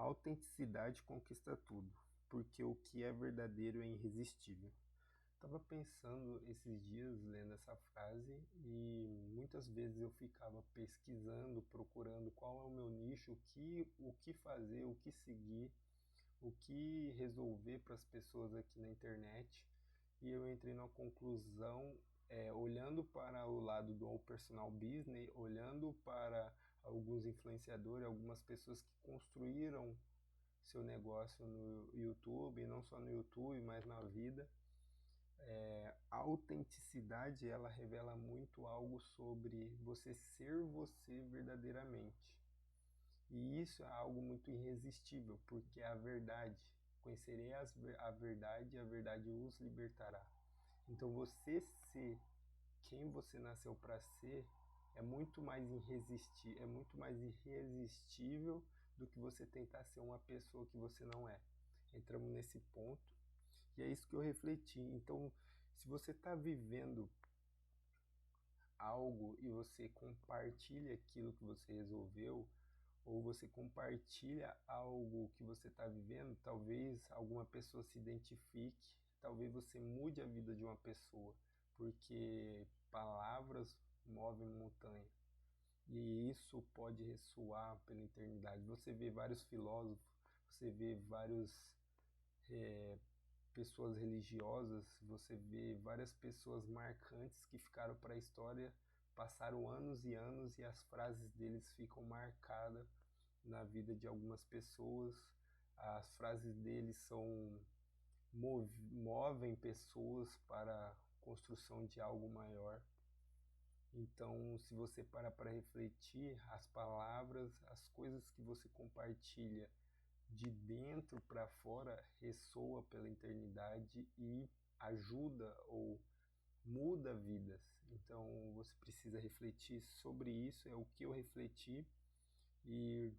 autenticidade conquista tudo, porque o que é verdadeiro é irresistível. Tava pensando esses dias lendo essa frase e muitas vezes eu ficava pesquisando, procurando qual é o meu nicho, o que fazer, o que seguir, o que resolver para as pessoas aqui na internet. E eu entrei numa conclusão, olhando para o lado do personal business, olhando para alguns influenciadores, algumas pessoas que construíram seu negócio no YouTube, não só no YouTube, mas na vida. A autenticidade, ela revela muito algo sobre você ser você verdadeiramente. E isso é algo muito irresistível, porque é a verdade. Conhecerei a verdade e a verdade os libertará. Então você ser quem você nasceu para ser é muito mais irresistível do que você tentar ser uma pessoa que você não é. Entramos nesse ponto e é isso que eu refleti. Então, se você está vivendo algo e você compartilha aquilo que você resolveu, ou você compartilha algo que você está vivendo, talvez alguma pessoa se identifique, talvez você mude a vida de uma pessoa, porque palavras movem montanha. E isso pode ressoar pela eternidade. Você vê vários filósofos, você vê vários pessoas religiosas, você vê várias pessoas marcantes que ficaram para a história, passaram anos e anos e as frases deles ficam marcadas na vida de algumas pessoas. As frases deles movem pessoas para a construção de algo maior. Então, se você parar para refletir, as palavras, as coisas que você compartilha de dentro para fora ressoa pela eternidade e ajuda ou muda vidas. Então você precisa refletir sobre isso, é o que eu refleti, e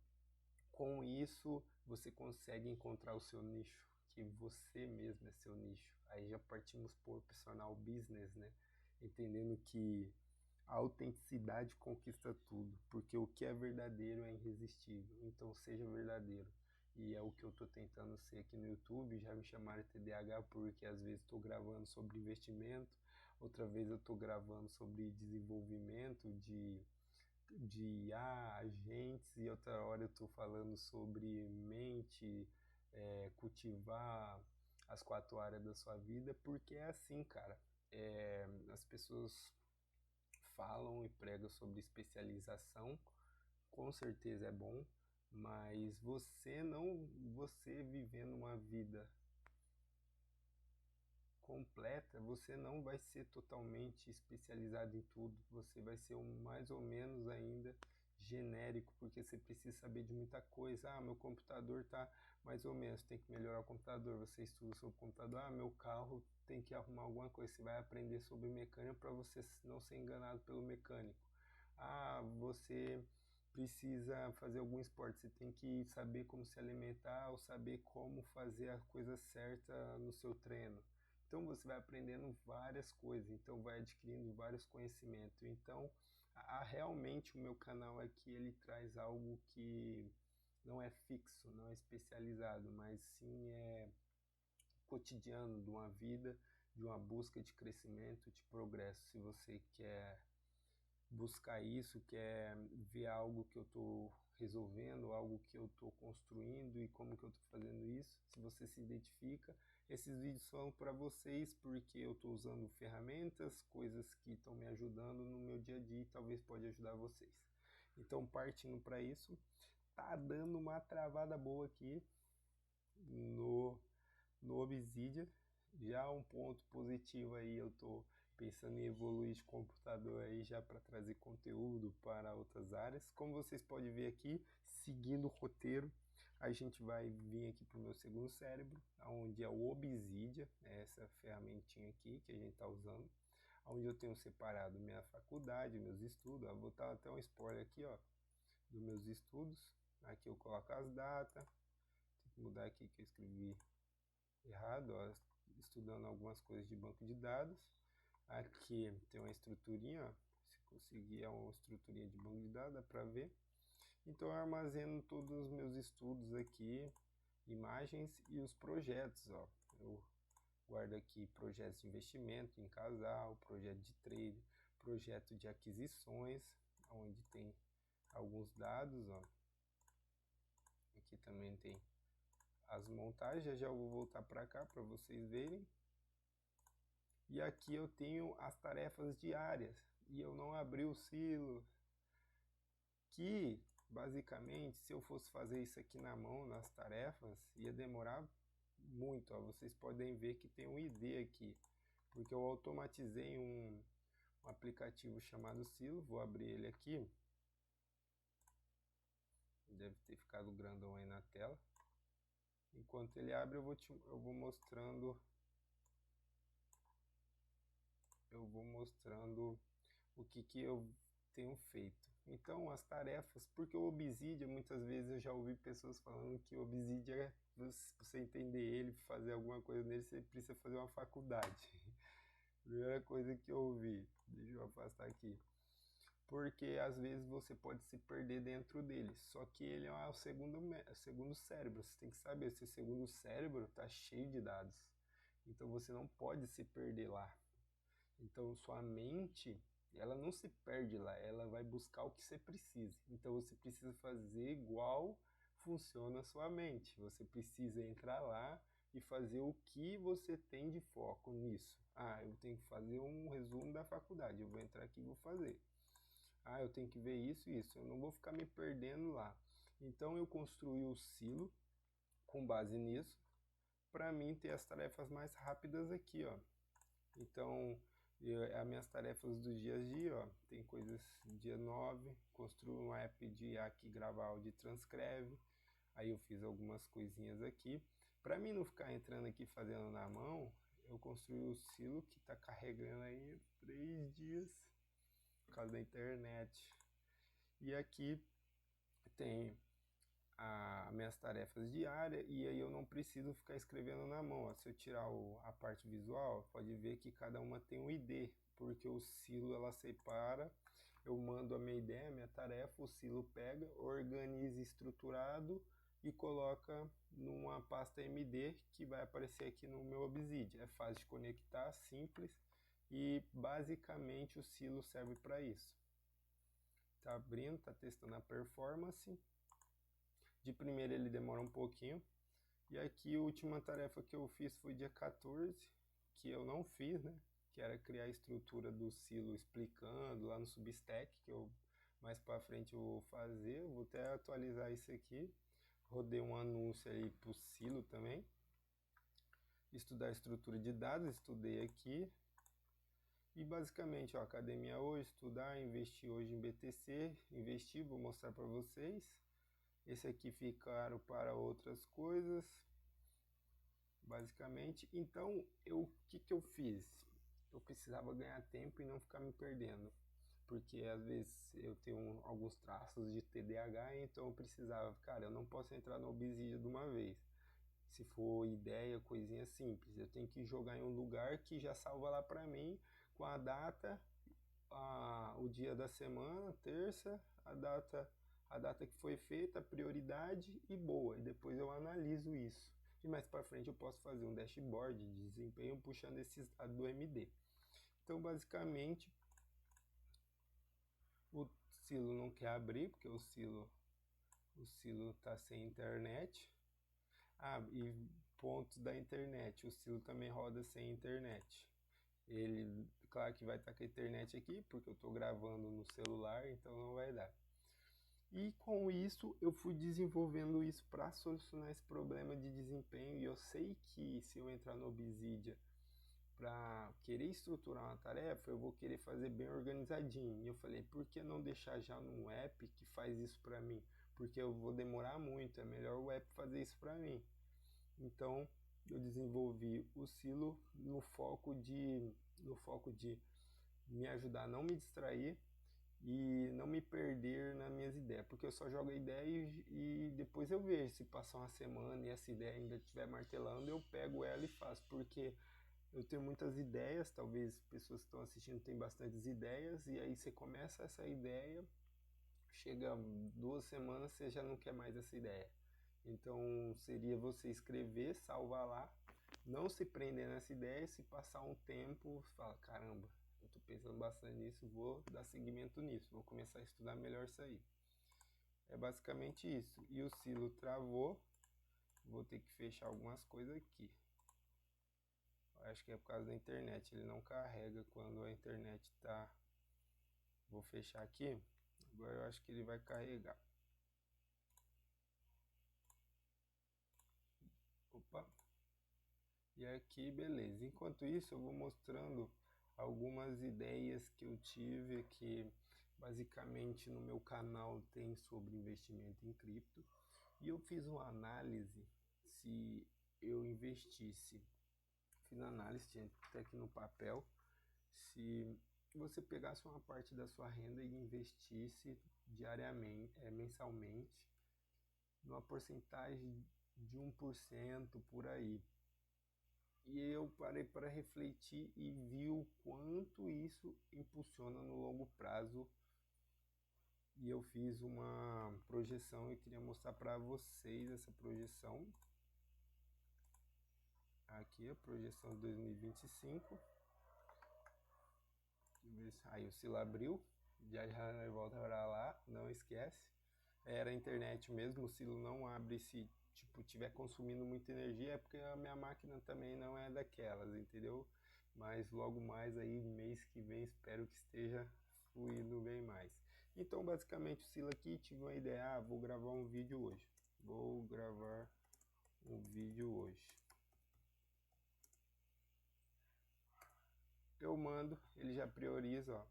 com isso você consegue encontrar o seu nicho, que você mesmo é seu nicho. Aí já partimos por personal business, né? Entendendo que a autenticidade conquista tudo, porque o que é verdadeiro é irresistível. Então seja verdadeiro. E é o que eu estou tentando ser aqui no YouTube. Já me chamaram de TDAH porque às vezes estou gravando sobre investimento, outra vez eu estou gravando sobre desenvolvimento de IA, agentes, e outra hora eu estou falando sobre mente, cultivar as 4 áreas da sua vida, porque é assim, cara. As pessoas falam e pregam sobre especialização, com certeza é bom, mas você vivendo uma vida completa, você não vai ser totalmente especializado em tudo, você vai ser um mais ou menos ainda genérico, porque você precisa saber de muita coisa. Ah, meu computador tá mais ou menos, tem que melhorar o computador, você estuda sobre o computador. Ah, meu carro tem que arrumar alguma coisa, você vai aprender sobre mecânica para você não ser enganado pelo mecânico. Ah, você precisa fazer algum esporte, você tem que saber como se alimentar ou saber como fazer a coisa certa no seu treino. Então você vai aprendendo várias coisas, então vai adquirindo vários conhecimentos. Então, realmente o meu canal aqui ele traz algo que não é fixo, não é especializado, mas sim é cotidiano de uma vida, de uma busca de crescimento, de progresso. Se você quer buscar isso, quer ver algo que eu estou resolvendo, algo que eu estou construindo e como que eu estou fazendo isso. Se você se identifica, esses vídeos são para vocês porque eu estou usando ferramentas, coisas que estão me ajudando no meu dia a dia e talvez pode ajudar vocês. Então, partindo para isso, tá dando uma travada boa aqui no Obsidian. Já um ponto positivo aí, eu estou pensando em evoluir de computador aí já para trazer conteúdo para outras áreas. Como vocês podem ver aqui, seguindo o roteiro, a gente vai vir aqui para o meu segundo cérebro, onde é o Obsidian, é essa ferramentinha aqui que a gente está usando, onde eu tenho separado minha faculdade, meus estudos. Eu vou dar até um spoiler aqui, ó, dos meus estudos. Aqui eu coloco as datas, tem que mudar aqui que eu escrevi errado, ó, estudando algumas coisas de banco de dados. Aqui tem uma estruturinha, ó, se conseguir é uma estruturinha de banco de dados, dá para ver. Então eu armazeno todos os meus estudos aqui, imagens e os projetos, ó. Eu guardo aqui projetos de investimento em casal, projeto de trade, projeto de aquisições, onde tem alguns dados, ó. Aqui também tem as montagens, já vou voltar para cá para vocês verem. E aqui eu tenho as tarefas diárias, e eu não abri o silo, que basicamente, se eu fosse fazer isso aqui na mão, nas tarefas, ia demorar muito, ó. Vocês podem ver que tem um ID aqui, porque eu automatizei um aplicativo chamado Silo. Vou abrir ele aqui, deve ter ficado grandão aí na tela. Enquanto ele abre, eu vou mostrando o que eu tenho feito. Então, as tarefas, porque o Obsidian, muitas vezes eu já ouvi pessoas falando que o Obsidian, se você entender ele, fazer alguma coisa nele, você precisa fazer uma faculdade. Primeira coisa que eu ouvi, deixa eu afastar aqui. Porque às vezes você pode se perder dentro dele, só que ele é o segundo cérebro. Você tem que saber, esse segundo cérebro está cheio de dados, então você não pode se perder lá. Então sua mente, ela não se perde lá, ela vai buscar o que você precisa. Então você precisa fazer igual funciona a sua mente. Você precisa entrar lá e fazer o que você tem de foco nisso. Ah, eu tenho que fazer um resumo da faculdade, eu vou entrar aqui e vou fazer. Ah, eu tenho que ver isso e isso, eu não vou ficar me perdendo lá. Então eu construí o silo com base nisso, para mim ter as tarefas mais rápidas aqui, ó. Então, as minhas tarefas dos dias a dia, ó, tem coisas, dia 9, construir um app de IA que grava áudio e transcreve. Aí eu fiz algumas coisinhas aqui. Para mim não ficar entrando aqui fazendo na mão, eu construí o silo que está carregando aí 3 dias, por causa da internet. E aqui tem as minhas tarefas diárias, e aí eu não preciso ficar escrevendo na mão, ó. Se eu tirar a parte visual, pode ver que cada uma tem um ID, porque o silo ela separa. Eu mando a minha ideia, a minha tarefa, o silo pega, organiza estruturado e coloca numa pasta MD que vai aparecer aqui no meu Obsidian. É fácil de conectar, simples, e basicamente o silo serve para isso. Tá abrindo, tá testando a performance. De primeira ele demora um pouquinho. E aqui a última tarefa que eu fiz foi dia 14, que eu não fiz, né? Que era criar a estrutura do silo explicando lá no Substack, que eu mais para frente eu vou fazer. Eu vou até atualizar isso aqui. Rodei um anúncio aí pro silo também. Estudar a estrutura de dados, estudei aqui. E basicamente, ó, academia hoje, estudar, investir hoje em BTC, investir, vou mostrar para vocês. Esse aqui ficaram para outras coisas, basicamente. Então, o que eu fiz? Eu precisava ganhar tempo e não ficar me perdendo, porque às vezes eu tenho alguns traços de TDAH, então eu precisava, cara, eu não posso entrar no Obsidian de uma vez. Se for ideia, coisinha simples, eu tenho que jogar em um lugar que já salva lá para mim, com a data, o dia da semana, terça, a data que foi feita, a prioridade e boa. E depois eu analiso isso. E mais para frente eu posso fazer um dashboard de desempenho puxando esses dados do MD. Então basicamente o silo não quer abrir, porque o silo está sem internet. Ah, e pontos da internet, o silo também roda sem internet. Ele, claro que vai estar com a internet aqui, porque eu estou gravando no celular, então não vai dar. E com isso eu fui desenvolvendo isso para solucionar esse problema de desempenho. E eu sei que se eu entrar no Obsidian para querer estruturar uma tarefa, eu vou querer fazer bem organizadinho. E eu falei, por que não deixar já num app que faz isso para mim? Porque eu vou demorar muito, é melhor o app fazer isso para mim. Então eu desenvolvi o silo no foco de me ajudar a não me distrair e não me perder nas minhas ideias, porque eu só jogo a ideia e depois eu vejo. Se passar uma semana e essa ideia ainda estiver martelando, eu pego ela e faço, porque eu tenho muitas ideias, talvez pessoas que estão assistindo tenham bastantes ideias, e aí você começa essa ideia chega 2 semanas, você já não quer mais essa ideia. Então seria você escrever, salvar lá, não se prender nessa ideia, se passar um tempo, fala, caramba, eu tô pensando bastante nisso, vou dar seguimento nisso, vou começar a estudar melhor isso aí. É basicamente isso. E o silo travou, vou ter que fechar algumas coisas aqui. Acho que é por causa da internet, ele não carrega quando a internet tá... Vou fechar aqui, agora eu acho que ele vai carregar. Opa! E aqui, beleza. Enquanto isso, eu vou mostrando algumas ideias que eu tive, que basicamente no meu canal tem sobre investimento em cripto. E eu fiz uma análise se eu investisse, fiz uma análise, tinha até aqui no papel, se você pegasse uma parte da sua renda e investisse diariamente, mensalmente, numa porcentagem de 1% por aí. E eu parei para refletir e vi o quanto isso impulsiona no longo prazo. E eu fiz uma projeção e queria mostrar para vocês essa projeção. Aqui a projeção de 2025. Aí o silo abriu, já volta para lá, não esquece. Era a internet mesmo, o silo não abre se tipo tiver consumindo muita energia, é porque a minha máquina também não é daquelas, entendeu? Mas logo mais aí, mês que vem, espero que esteja fluindo bem mais. Então basicamente o silo aqui, tive uma ideia, vou gravar um vídeo hoje. Vou gravar um vídeo hoje. Eu mando, ele já prioriza, ó,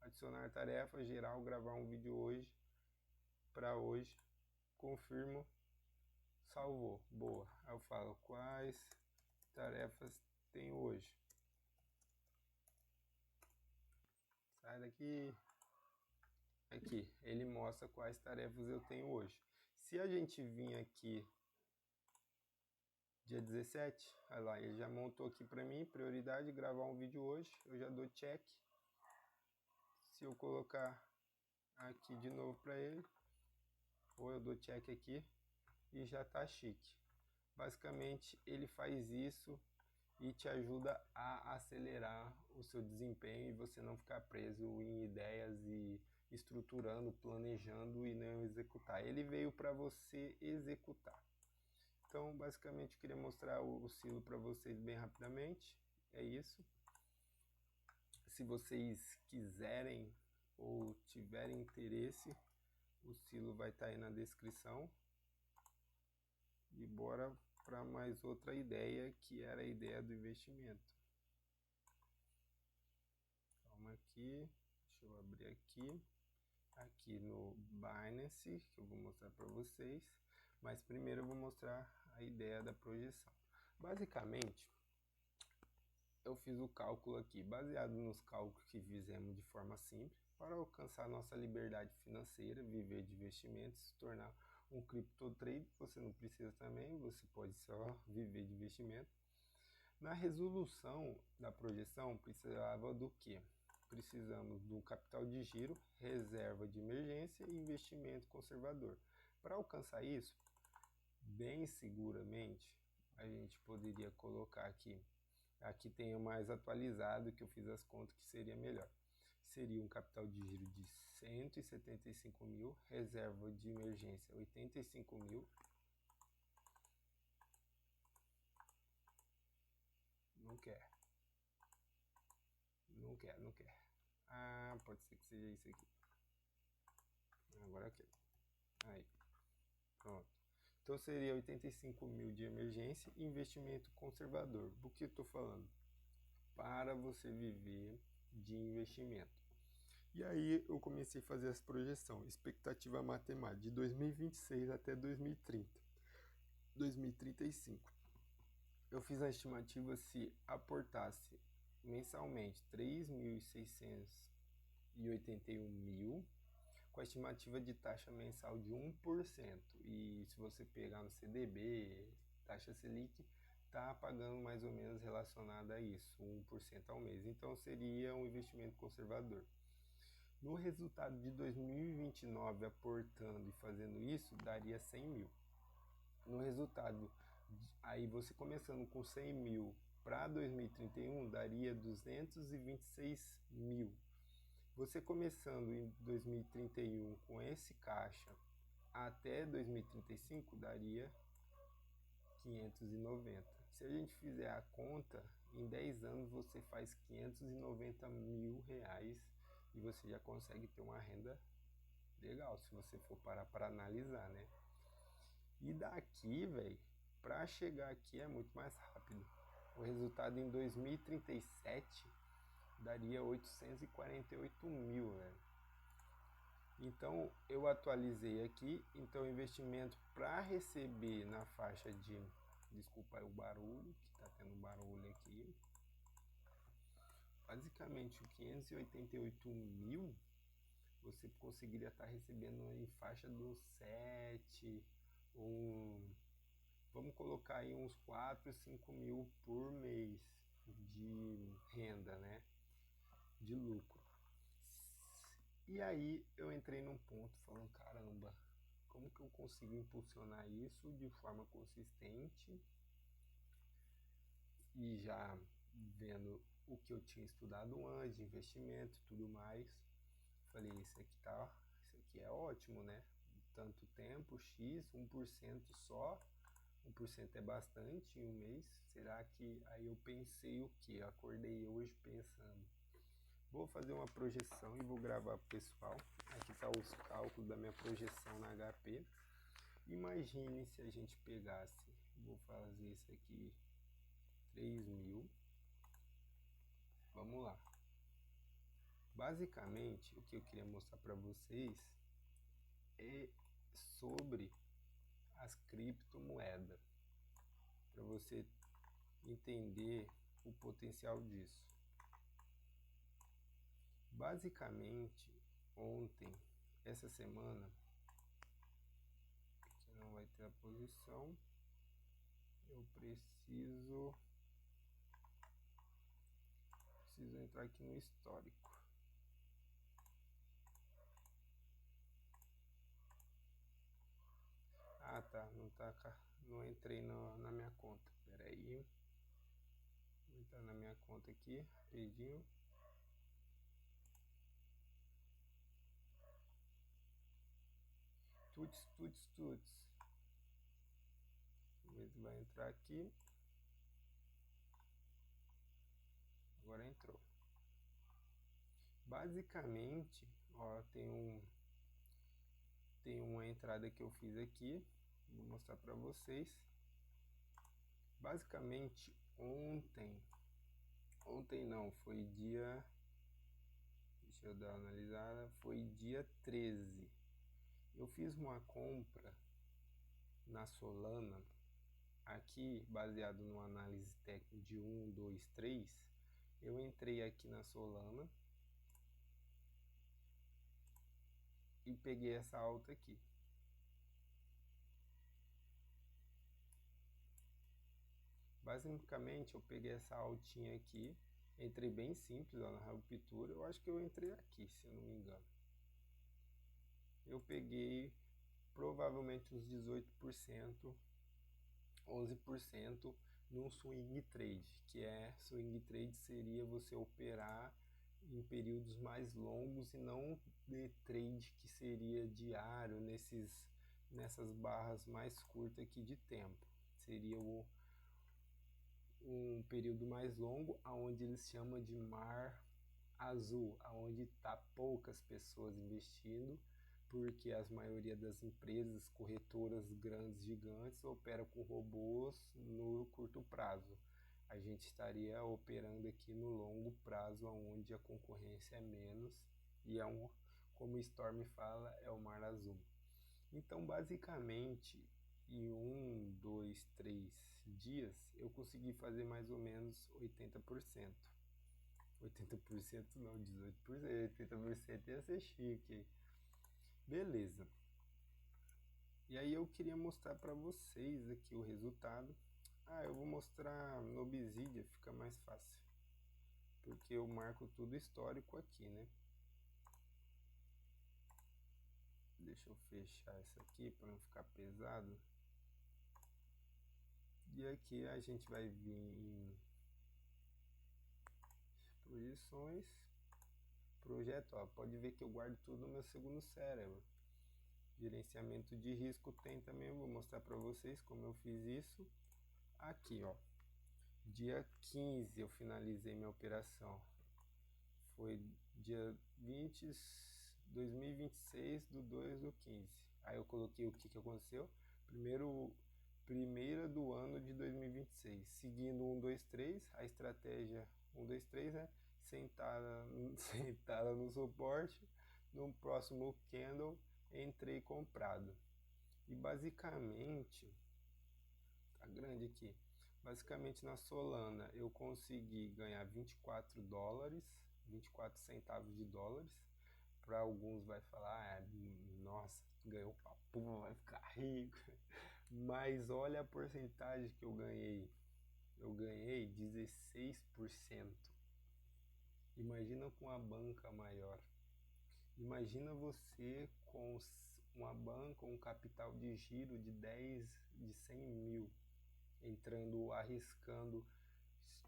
adicionar tarefa, geral, gravar um vídeo hoje, para hoje, confirmo, salvou, boa. Aí eu falo, quais tarefas tem hoje? Sai daqui. Aqui, ele mostra quais tarefas eu tenho hoje. Se a gente vir aqui dia 17, olha lá, ele já montou aqui para mim, prioridade, gravar um vídeo hoje, eu já dou check. Se eu colocar aqui de novo para ele, ou eu dou check aqui e já tá chique. Basicamente ele faz isso e te ajuda a acelerar o seu desempenho e você não ficar preso em ideias e estruturando, planejando e não executar. Ele veio para você executar. Então, basicamente, eu queria mostrar o silo para vocês bem rapidamente. É isso. Se vocês quiserem ou tiverem interesse, o silo vai estar aí na descrição. E bora para mais outra ideia, que era a ideia do investimento. Calma aqui, deixa eu abrir aqui no Binance, que eu vou mostrar para vocês. Mas primeiro eu vou mostrar a ideia da projeção. Basicamente, eu fiz o cálculo aqui, baseado nos cálculos que fizemos de forma simples, para alcançar nossa liberdade financeira, viver de investimentos, se tornar um crypto trader. Você não precisa também, você pode só viver de investimento. Na resolução da projeção, precisava do quê? Precisamos de um capital de giro, reserva de emergência e investimento conservador. Para alcançar isso, bem seguramente, a gente poderia colocar aqui tem o mais atualizado, que eu fiz as contas que seria melhor. Seria um capital de giro de 175 mil, reserva de emergência 85 mil. Não quer. Não quer. Ah, pode ser que seja isso aqui. Agora aqui. Aí. Pronto. Então seria 85 mil de emergência e investimento conservador. Do que eu estou falando? Para você viver de investimento. E aí eu comecei a fazer essa projeção, expectativa matemática de 2026 até 2030, 2035. Eu fiz a estimativa se aportasse mensalmente 3.681 mil, com a estimativa de taxa mensal de 1%. E se você pegar no CDB, taxa Selic, está pagando mais ou menos relacionado a isso, 1% ao mês. Então seria um investimento conservador. No resultado de 2029, aportando e fazendo isso, daria 100 mil. No resultado, aí você começando com 100 mil para 2031, daria 226 mil. Você começando em 2031 com esse caixa até 2035, daria 590. Se a gente fizer a conta, em 10 anos você faz 590 mil reais e você já consegue ter uma renda legal, se você for parar para analisar, né? E daqui, velho, para chegar aqui é muito mais rápido. O resultado em 2037 daria 848 mil, velho. Então eu atualizei aqui, então o investimento para receber na faixa de, desculpa aí o barulho, que tá tendo barulho aqui, basicamente o 588 mil você conseguiria estar recebendo em faixa dos 7, vamos colocar aí uns 4, 5 mil por mês de renda, né, de lucro. E aí eu entrei num ponto falando, caramba, como que eu consigo impulsionar isso de forma consistente e já vendo o que eu tinha estudado antes, de investimento e tudo mais. Falei, isso aqui é ótimo, né? Tanto tempo, X, 1% só, 1% é bastante em um mês. Será que... Aí eu pensei o que? Acordei hoje pensando, vou fazer uma projeção e vou gravar pro pessoal. Aqui tá os cálculos da minha projeção na HP. Imagine se a gente pegasse, vou fazer isso aqui, 3 mil. Vamos lá. Basicamente, o que eu queria mostrar para vocês é sobre as criptomoedas, para você entender o potencial disso. Basicamente, ontem, essa semana, que não vai ter a posição, eu preciso entrar aqui no histórico. Ah, tá, não entrei na minha conta. Pera aí. Vou entrar na minha conta aqui, rapidinho. Tuts. Vamos ver se vai entrar aqui. Agora entrou. Basicamente, ó, tem uma entrada que eu fiz aqui. Vou mostrar para vocês. Basicamente, ontem não, foi dia... Deixa eu dar uma analisada. Foi dia 13. Eu fiz uma compra na Solana, aqui baseado numa análise técnica de 1, 2, 3. Eu entrei aqui na Solana e peguei essa alta aqui. Basicamente eu peguei essa altinha aqui, entrei bem simples ó, na ruptura. Eu acho que eu entrei aqui, se eu não me engano. Eu peguei provavelmente uns 18%, 11% num swing trade, que swing trade seria você operar em períodos mais longos e não de trade que seria diário nessas barras mais curtas aqui de tempo. Seria um período mais longo, aonde eles chamam de mar azul, aonde está poucas pessoas investindo, porque a maioria das empresas, corretoras grandes, gigantes, operam com robôs no curto prazo. A gente estaria operando aqui no longo prazo, onde a concorrência é menos e como o Storm fala, é o mar azul. Então, basicamente, em 1, 2, 3 dias, eu consegui fazer mais ou menos 80%. 80% não, 18%, 80% ia ser chique. Beleza. E aí eu queria mostrar para vocês aqui o resultado. Eu vou mostrar no Obsidian, fica mais fácil. Porque eu marco tudo histórico aqui, né? Deixa eu fechar essa aqui para não ficar pesado. E aqui a gente vai vir em projeções, projeto, ó, pode ver que eu guardo tudo no meu segundo cérebro. Gerenciamento de risco tem também, eu vou mostrar para vocês como eu fiz isso. Aqui, ó, dia 15 eu finalizei minha operação. Foi dia 2026 do 2 do 15. Aí eu coloquei o que aconteceu. Primeira do ano de 2026. Seguindo 1, 2, 3. A estratégia 1, 2, 3, né? Sentada no suporte. No próximo candle, entrei comprado. E basicamente, tá grande aqui. Basicamente na Solana eu consegui ganhar 24 dólares, 24 centavos de dólares. Para alguns vai falar, nossa, ganhou pra puma, vai ficar rico. Mas olha a porcentagem que eu ganhei. Eu ganhei 16%. Imagina com a banca maior. Imagina você com uma banca, um capital de giro de 100 mil, entrando, arriscando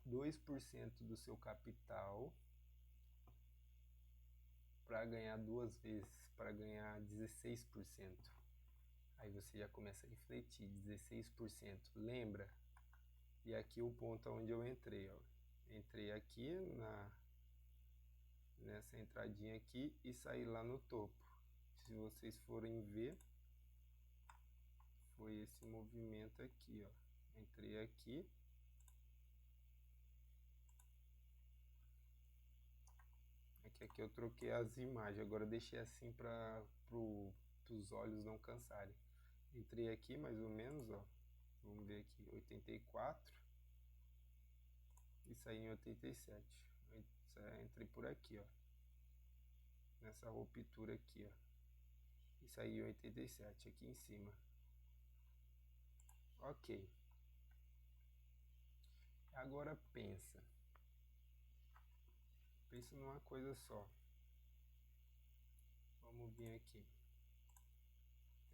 2% do seu capital para ganhar duas vezes, para ganhar 16%. Aí você já começa a refletir, 16%. Lembra? E aqui o ponto onde eu entrei, ó. Entrei aqui nessa entradinha aqui e saí lá no topo. Se vocês forem ver, foi esse movimento aqui, ó. Entrei aqui. Aqui eu troquei as imagens, agora eu deixei assim para os olhos não cansarem. Entrei aqui mais ou menos, ó. Vamos ver aqui, 84 e saí em 87. Entrei por aqui, ó. Nessa ruptura aqui, ó. E saí em 87 aqui em cima. Ok. Agora pensa. Pensa numa coisa só. Vamos vir aqui.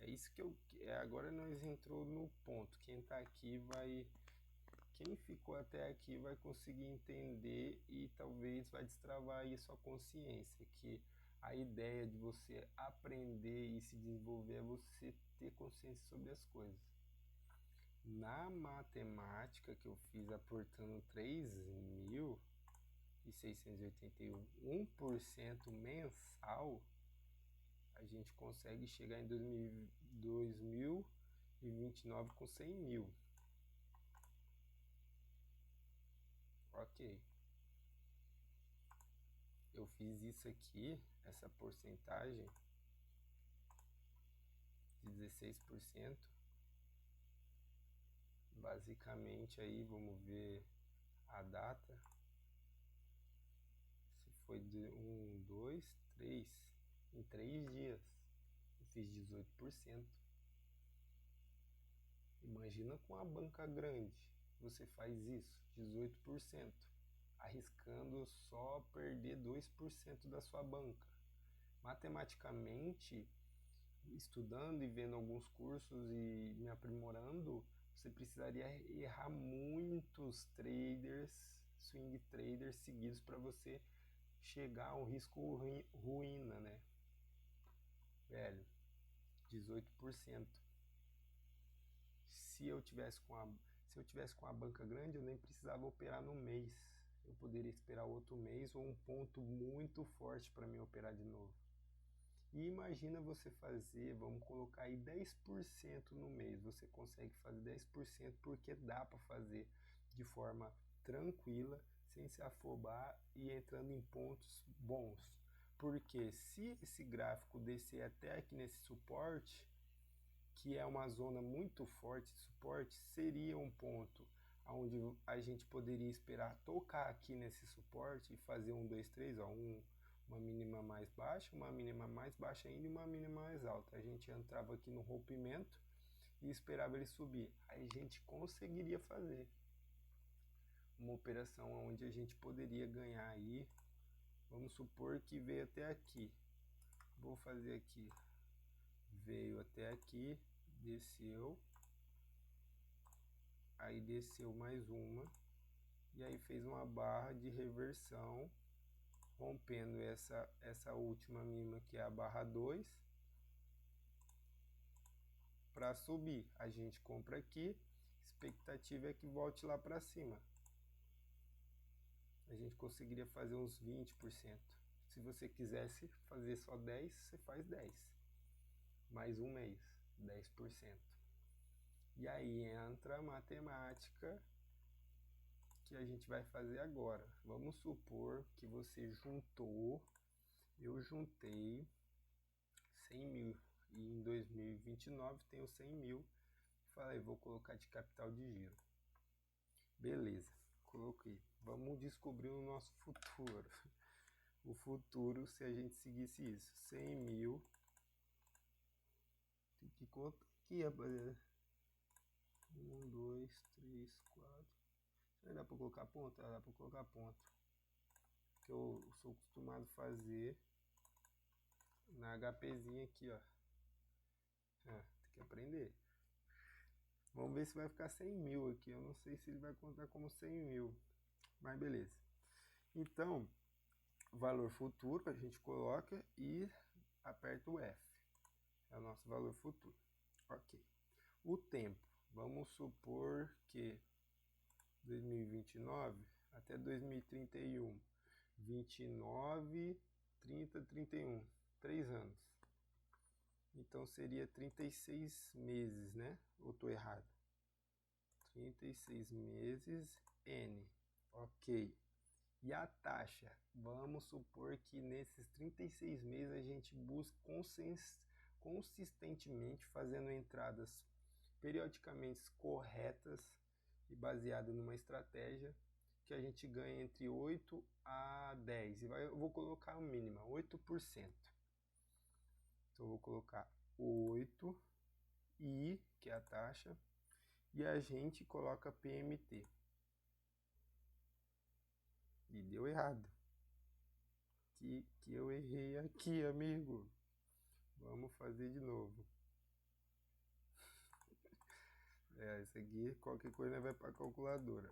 É isso que eu. Agora nós entrou no ponto. Quem tá aqui vai. Quem ficou até aqui vai conseguir entender e talvez vai destravar aí a sua consciência. Que a ideia de você aprender e se desenvolver é você ter consciência sobre as coisas. Na matemática que eu fiz aportando 3.681, 1% mensal, a gente consegue chegar em 2029 com 100 mil. Ok. Eu fiz isso aqui, essa porcentagem de 16%. Basicamente aí, vamos ver a data. Se foi de 1, 2, 3. Em 3 dias. Eu fiz 18%. Imagina com a banca grande. Você faz isso, 18%. Arriscando só perder 2% da sua banca. Matematicamente, estudando e vendo alguns cursos e me aprimorando, você precisaria errar muitos traders, swing traders seguidos para você chegar a um risco ruína, né? Velho, 18%. Se eu tivesse com a banca grande, eu nem precisava operar no mês. Eu poderia esperar outro mês ou um ponto muito forte para me operar de novo. E imagina você fazer, vamos colocar aí 10% no mês. Você consegue fazer 10% porque dá para fazer de forma tranquila, sem se afobar e entrando em pontos bons. Porque se esse gráfico descer até aqui nesse suporte, que é uma zona muito forte de suporte, seria um ponto onde a gente poderia esperar tocar aqui nesse suporte e fazer 1, 2, 3, ó, uma mínima mais baixa, uma mínima mais baixa ainda e uma mínima mais alta. A gente entrava aqui no rompimento e esperava ele subir. Aí a gente conseguiria fazer uma operação onde a gente poderia ganhar aí, vamos supor que veio até aqui. Vou fazer aqui veio até aqui, desceu, aí desceu mais uma, e aí fez uma barra de reversão, rompendo essa última mínima, que é a barra 2, para subir. A gente compra aqui, expectativa é que volte lá para cima. A gente conseguiria fazer uns 20%. Se você quisesse fazer só 10, você faz 10. Mais um mês, 10%. E aí entra a matemática que a gente vai fazer agora. Vamos supor que você juntou, eu juntei 100 mil e em 2029 tenho 100 mil. Falei, vou colocar de capital de giro. Beleza, coloquei. Vamos descobrir o nosso futuro. O futuro, se a gente seguisse isso, 100 mil. Tem que contar aqui, rapaziada. 1, 2, 3, 4. Dá pra colocar ponto? Dá pra colocar ponto. Que eu sou acostumado a fazer na HPzinha aqui, ó. Tem que aprender. Vamos ver se vai ficar 100 mil aqui. Eu não sei se ele vai contar como 100 mil. Mas beleza. Então, valor futuro a gente coloca e aperta o F. É o nosso valor futuro. Ok. O tempo. Vamos supor que 2029 até 2031. 29, 30, 31. 3 anos. Então seria 36 meses, né? Ou estou errado? 36 meses, N. Ok. E a taxa? Vamos supor que nesses 36 meses a gente busca consistentemente fazendo entradas periodicamente corretas e baseada numa estratégia que a gente ganha entre 8 a 10. Eu vou colocar a mínima, 8%. Então eu vou colocar 8 I, que é a taxa, e a gente coloca PMT. E deu errado. Que eu errei aqui, amigo. Vamos fazer de novo. Isso aqui, qualquer coisa vai para a calculadora.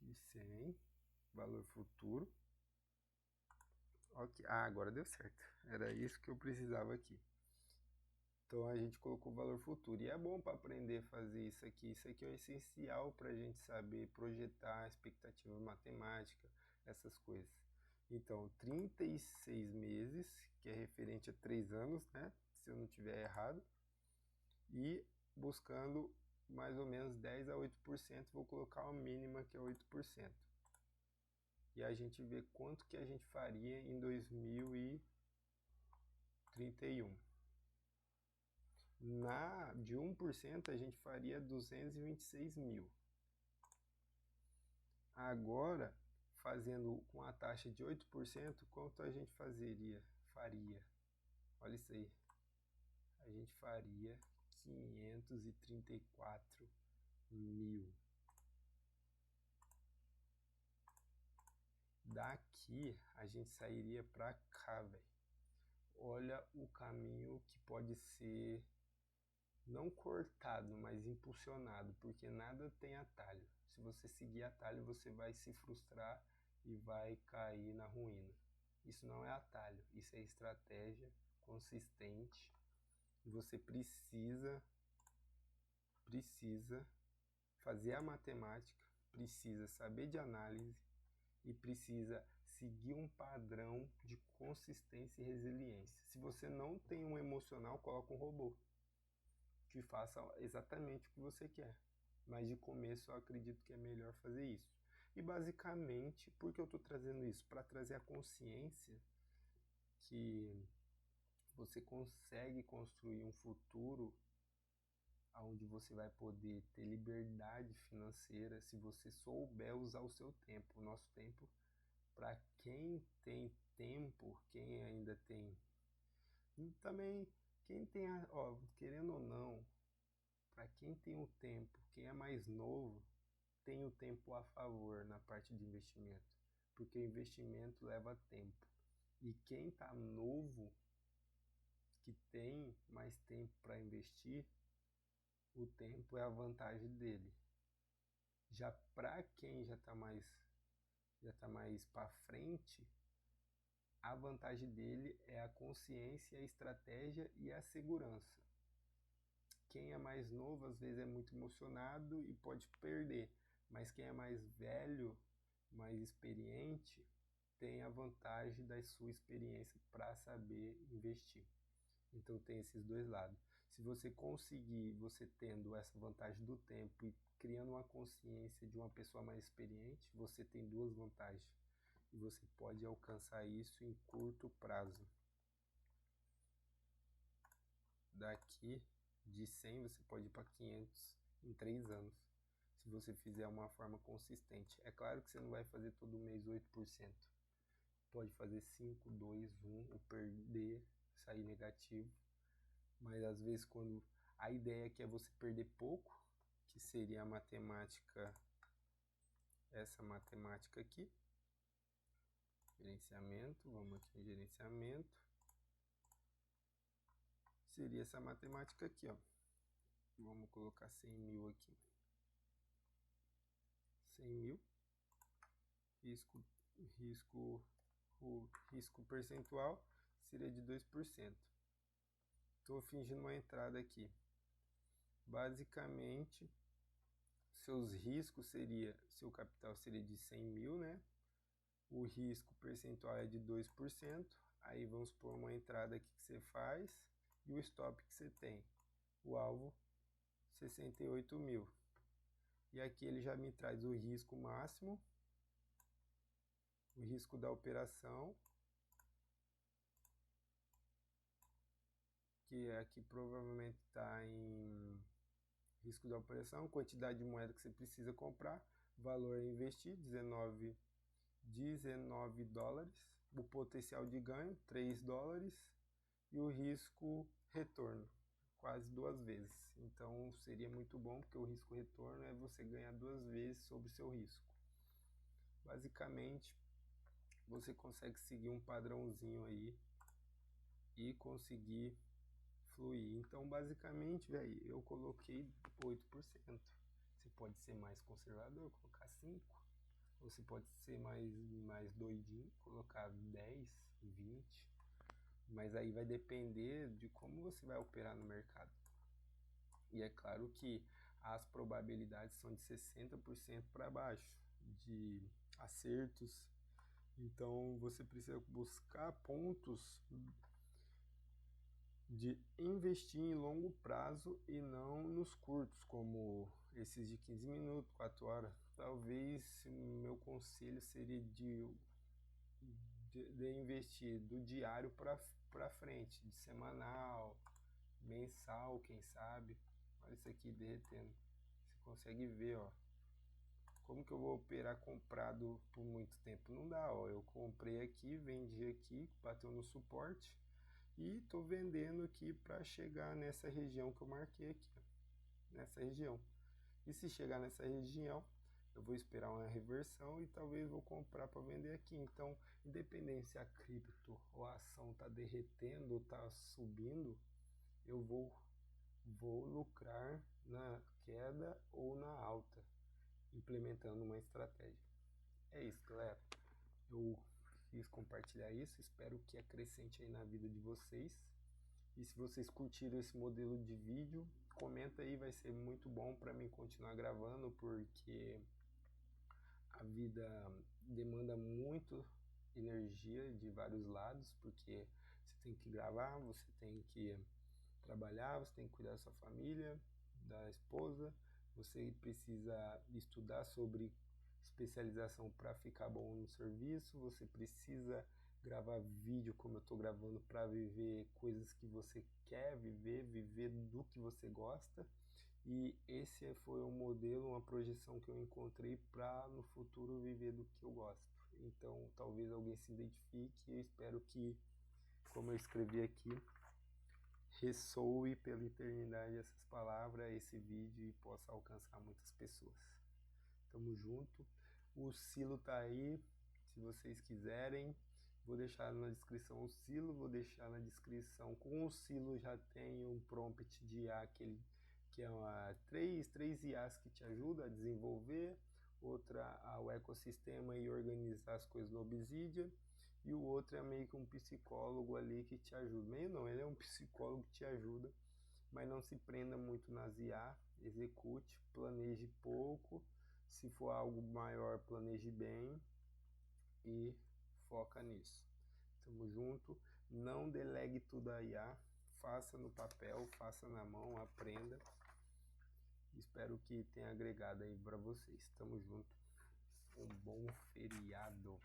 Aqui 100, valor futuro. Ok, agora deu certo. Era isso que eu precisava aqui. Então a gente colocou o valor futuro. E é bom para aprender a fazer isso aqui. Isso aqui é o essencial para a gente saber projetar expectativa matemática, essas coisas. Então, 36 meses, que é referente a 3 anos, né? Se eu não tiver errado. E buscando mais ou menos 10 a 8%, vou colocar uma mínima que é 8%. E a gente vê quanto que a gente faria em 2031. De 1% a gente faria 226 mil. Agora, fazendo com a taxa de 8%, quanto a gente faria? Olha isso aí. A gente faria 534 mil. Daqui a gente sairia para cá, velho. Olha o caminho que pode ser não cortado, mas impulsionado, porque nada tem atalho. Se você seguir atalho, você vai se frustrar e vai cair na ruína. Isso não é atalho, isso é estratégia consistente. Você precisa fazer a matemática, precisa saber de análise e precisa seguir um padrão de consistência e resiliência. Se você não tem um emocional, coloca um robô que faça exatamente o que você quer. Mas de começo eu acredito que é melhor fazer isso. E basicamente, por que eu estou trazendo isso? Para trazer a consciência que você consegue construir um futuro onde você vai poder ter liberdade financeira se você souber usar o seu tempo. O nosso tempo, para quem tem tempo, quem ainda tem... Também, quem tem, querendo ou não, para quem tem o tempo, quem é mais novo, tem o tempo a favor na parte de investimento. Porque o investimento leva tempo. E quem está novo que tem mais tempo para investir, o tempo é a vantagem dele. Já para quem já tá mais para frente, a vantagem dele é a consciência, a estratégia e a segurança. Quem é mais novo às vezes é muito emocionado e pode perder, mas quem é mais velho, mais experiente, tem a vantagem da sua experiência para saber investir. Então tem esses dois lados. Se você conseguir, você tendo essa vantagem do tempo e criando uma consciência de uma pessoa mais experiente, você tem duas vantagens. E você pode alcançar isso em curto prazo. Daqui de 100 você pode ir para 500 em 3 anos, se você fizer uma forma consistente. É claro que você não vai fazer todo mês 8%. Pode fazer 5, 2, 1, ou perder, sair negativo. Mas às vezes quando a ideia aqui é você perder pouco, que seria a matemática, essa matemática aqui, gerenciamento, vamos aqui em gerenciamento, seria essa matemática aqui, ó. Vamos colocar 100 mil aqui. 100 mil, risco percentual seria de 2%. Estou fingindo uma entrada aqui. Basicamente, seus riscos seria, seu capital seria de 100 mil, né? O risco percentual é de 2%. Aí vamos pôr uma entrada aqui que você faz e o stop que você tem. O alvo, 68 mil. E aqui ele já me traz o risco máximo, o risco da operação, que aqui provavelmente está em risco da operação, quantidade de moeda que você precisa comprar, valor a investir, 19 dólares, o potencial de ganho, 3 dólares, e o risco retorno, quase 2 vezes. Então seria muito bom, porque o risco retorno é você ganhar 2 vezes sobre o seu risco. Basicamente, você consegue seguir um padrãozinho aí e conseguir fluir. Então, basicamente, velho, eu coloquei 8%. Você pode ser mais conservador, colocar 5%. Ou você pode ser mais doidinho, colocar 10%, 20%. Mas aí vai depender de como você vai operar no mercado. E é claro que as probabilidades são de 60% para baixo de acertos. Então você precisa buscar pontos de investir em longo prazo e não nos curtos, como esses de 15 minutos, 4 horas. Talvez meu conselho seria de investir do diário para frente, de semanal, mensal, quem sabe. Olha isso aqui derretendo. Você consegue ver, ó. Como que eu vou operar comprado por muito tempo? Não dá, ó. Eu comprei aqui, vendi aqui, bateu no suporte e tô vendendo aqui para chegar nessa região que eu marquei aqui, ó. Nessa região. E se chegar nessa região, eu vou esperar uma reversão e talvez vou comprar para vender aqui. Então, independente se a cripto ou a ação está derretendo ou está subindo, eu vou lucrar na queda ou na alta, implementando uma estratégia. É isso, galera. Eu quis compartilhar isso, espero que acrescente aí na vida de vocês. E se vocês curtiram esse modelo de vídeo, comenta aí, vai ser muito bom para mim continuar gravando, porque a vida demanda muito energia de vários lados, porque você tem que gravar, você tem que trabalhar, você tem que cuidar da sua família, da esposa, você precisa estudar sobre especialização para ficar bom no serviço, você precisa gravar vídeo como eu estou gravando para viver coisas que você quer viver do que você gosta. E esse foi um modelo, uma projeção que eu encontrei para no futuro viver do que eu gosto. Então talvez alguém se identifique e eu espero que, como eu escrevi aqui, ressoe pela eternidade essas palavras, esse vídeo, e possa alcançar muitas pessoas. Tamo junto. O Silo tá aí, se vocês quiserem. Vou deixar na descrição o silo, vou deixar na descrição, com o silo já tem um prompt de IA que é três IAs que te ajudam a desenvolver, outra o ecossistema e organizar as coisas no Obsidian, e o outro é meio que um psicólogo ali que te ajuda. Meio não, ele é um psicólogo que te ajuda, mas não se prenda muito nas IA, execute, planeje pouco, se for algo maior, planeje bem e foca nisso. Tamo junto, não delegue tudo a IA, faça no papel, faça na mão, aprenda. Espero que tenha agregado aí para vocês. Tamo junto, um bom feriado.